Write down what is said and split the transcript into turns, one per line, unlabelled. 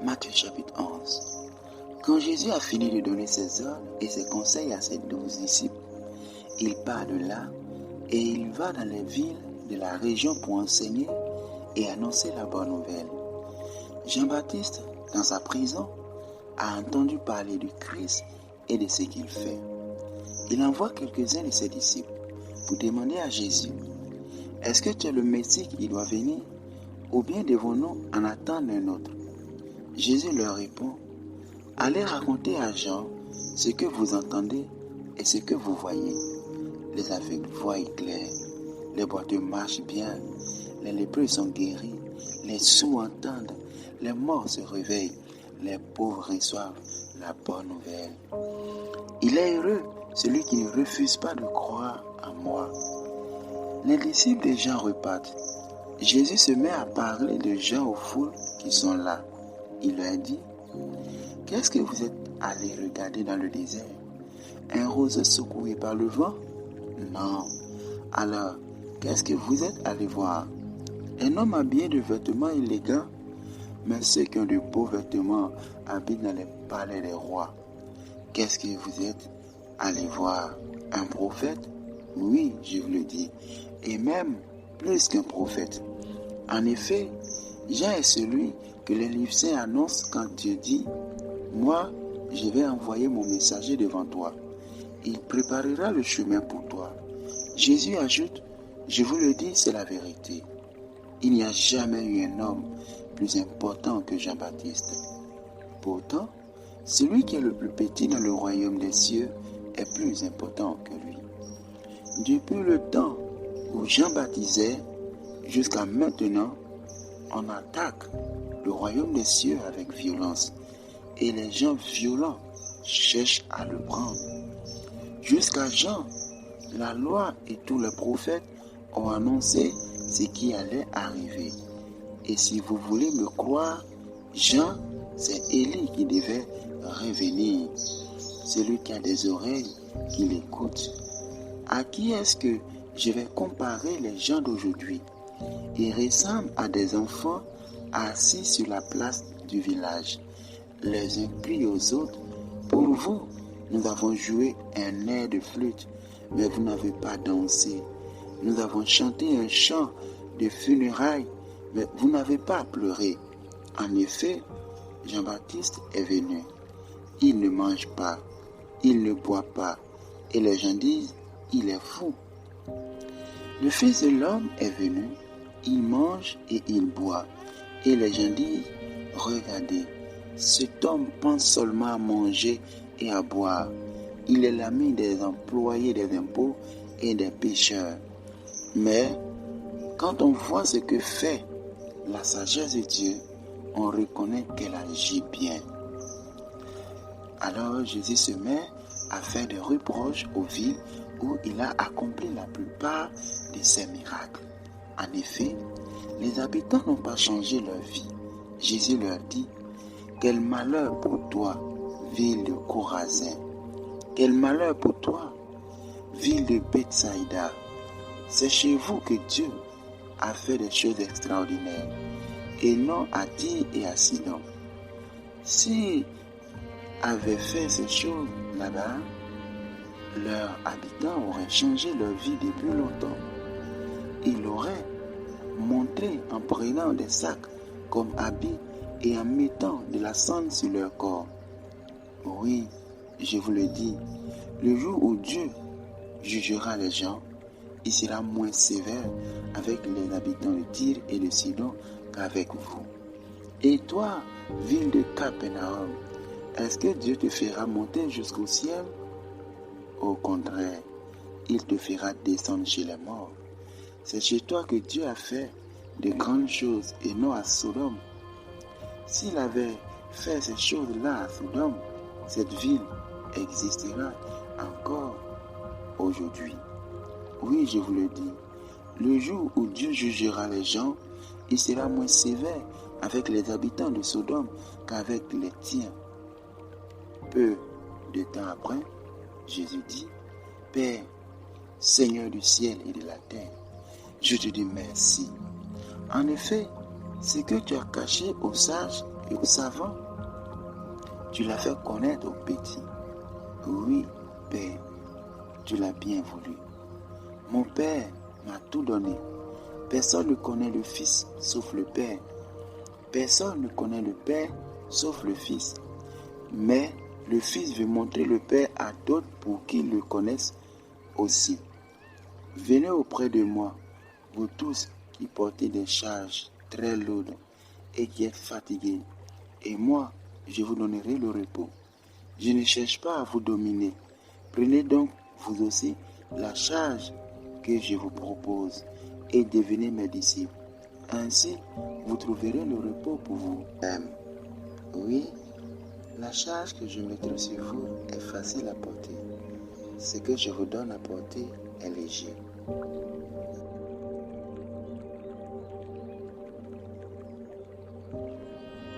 Matthieu chapitre 11. Quand Jésus a fini de donner ses ordres et ses conseils à ses 12 disciples, il part de là et il va dans les villes de la région pour enseigner et annoncer la bonne nouvelle. Jean-Baptiste, dans sa prison, a entendu parler du Christ et de ce qu'il fait. Il envoie quelques-uns de ses disciples pour demander à Jésus: est-ce que tu es le Messie qui doit venir, ou bien devons-nous en attendre un autre? Jésus leur répond: allez raconter à Jean ce que vous entendez et ce que vous voyez. Les aveugles voient clair, les boiteux marchent bien, les lépreux sont guéris, les sourds entendent, les morts se réveillent, les pauvres reçoivent la bonne nouvelle. Il est heureux celui qui ne refuse pas de croire en moi. Les disciples de Jean repartent. Jésus se met à parler de Jean aux foules qui sont là. Il leur dit: qu'est-ce que vous êtes allés regarder dans le désert? Un roseau secoué par le vent? Non. Alors, qu'est-ce que vous êtes allés voir? Un homme habillé de vêtements élégants? Mais ceux qui ont de beaux vêtements habitent dans les palais des rois. Qu'est-ce que vous êtes allés voir? Un prophète? Oui, je vous le dis, et même plus qu'un prophète. En effet, Jean est celui que les livres saints annoncent quand Dieu dit: moi, je vais envoyer mon messager devant toi. Il préparera le chemin pour toi. Jésus ajoute: je vous le dis, c'est la vérité. Il n'y a jamais eu un homme plus important que Jean-Baptiste. Pourtant, celui qui est le plus petit dans le royaume des cieux est plus important que lui. Depuis le temps où Jean baptisait jusqu'à maintenant, on attaque le royaume des cieux avec violence et les gens violents cherchent à le prendre. Jusqu'à Jean, la loi et tous les prophètes ont annoncé ce qui allait arriver. Et si vous voulez me croire, Jean, c'est Élie qui devait revenir. Celui qui a des oreilles, qui l'écoute. À qui est-ce que je vais comparer les gens d'aujourd'hui? Ils ressemblent à des enfants assis sur la place du village. Les uns crient aux autres: pour vous, nous avons joué un air de flûte, mais vous n'avez pas dansé. Nous avons chanté un chant de funérailles, mais vous n'avez pas pleuré. En effet, Jean-Baptiste est venu. Il ne mange pas, il ne boit pas, et les gens disent: il est fou. Le Fils de l'homme est venu, il mange et il boit, et les gens disent: regardez, cet homme pense seulement à manger et à boire. Il est l'ami des employés des impôts et des pécheurs. Mais quand on voit ce que fait la sagesse de Dieu, on reconnaît qu'elle agit bien. Alors Jésus se met à faire des reproches aux villes où il a accompli la plupart de ses miracles. En effet, les habitants n'ont pas changé leur vie. Jésus leur dit: quel malheur pour toi, ville de Chorazin! Quel malheur pour toi, ville de Bethsaïda! C'est chez vous que Dieu a fait des choses extraordinaires, et non à Tyr et à Sidon. S'il avait fait ces choses là-bas, leurs habitants auraient changé leur vie depuis longtemps. Ils l'auraient montré en prenant des sacs comme habits et en mettant de la cendre sur leur corps. Oui, je vous le dis, le jour où Dieu jugera les gens, il sera moins sévère avec les habitants de Tyr et de Sidon qu'avec vous. Et toi, ville de Capernaum, est-ce que Dieu te fera monter jusqu'au ciel? Au contraire, il te fera descendre chez les morts. C'est chez toi que Dieu a fait de grandes choses et non à Sodome. S'il avait fait ces choses-là à Sodome, cette ville existera encore aujourd'hui. Oui, je vous le dis, le jour où Dieu jugera les gens, il sera moins sévère avec les habitants de Sodome qu'avec les tiens. Peu de temps après, Jésus dit: Père, Seigneur du ciel et de la terre, je te dis merci. En effet, ce que tu as caché aux sages, et au savant. Tu l'as fait connaître aux petits. Oui, Père, tu l'as bien voulu. Mon Père m'a tout donné. Personne ne connaît le Fils sauf le Père. Personne ne connaît le Père sauf le Fils. Mais le Fils veut montrer le Père à d'autres pour qu'ils le connaissent aussi. Venez auprès de moi, vous tous qui portez des charges très lourdes et qui êtes fatigués, et moi, je vous donnerai le repos. Je ne cherche pas à vous dominer. Prenez donc vous aussi la charge que je vous propose et devenez mes disciples. Ainsi, vous trouverez le repos pour vous. Oui, la charge que je mettrai sur vous est facile à porter. Ce que je vous donne à porter est léger.